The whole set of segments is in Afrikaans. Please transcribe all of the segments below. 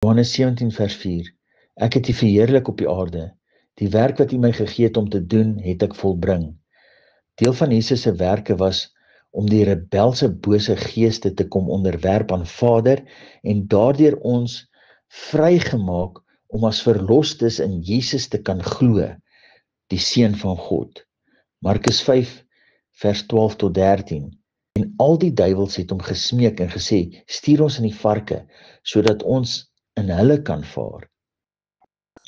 Johannes 17 vers 4. Ek het U verheerlik op die aarde. Die werk wat U my gegee het om te doen, het ek volbring. Deel van Jesus se werke was om die rebelse bose geeste te kom onderwerp aan Vader en daardeur ons vrygemaak om as verlostes in Jesus te kan glo, die Seun van God. Markus 5 vers 12 tot 13. En al die duiwels het hom gesmeek en gesê, stuur ons in die varke, sodat ons in hulle kan vaar.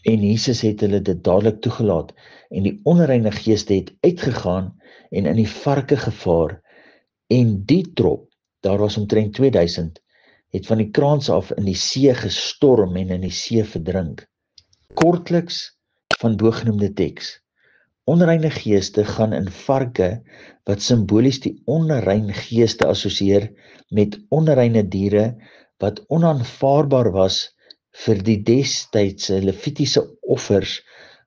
En Jesus het hulle dit dadelik toegelaat en die onreine geeste het uitgegaan en in die varke gevaar en die trop, daar was omtrent 2000, het van die kraans af in die see gestorm en in die see verdrink. Kortliks van bogenoemde teks. Onreine geeste gaan in varke wat simbolies die onrein geeste assosieer met onreine diere wat onaanvaarbaar was vir die destydse Levitiese offers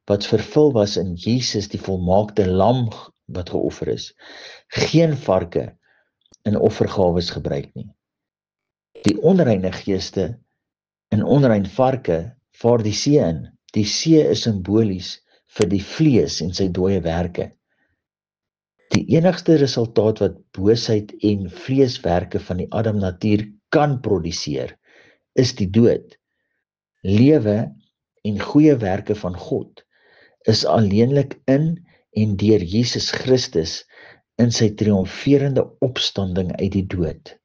wat vervul was in Jesus die volmaakte lam wat geoffer is. Geen varke in offergawes gebruik nie. Die onreine geeste in onrein varke vaar die see in. Die see is simbolies vir die vlees en sy dooie werke. Die enigste resultaat wat boosheid en vleeswerke van die Adam natuur kan produseer, is die dood. Lewe en goeie werke van God is alleenlik in en deur Jesus Christus in sy triomferende opstanding uit die dood.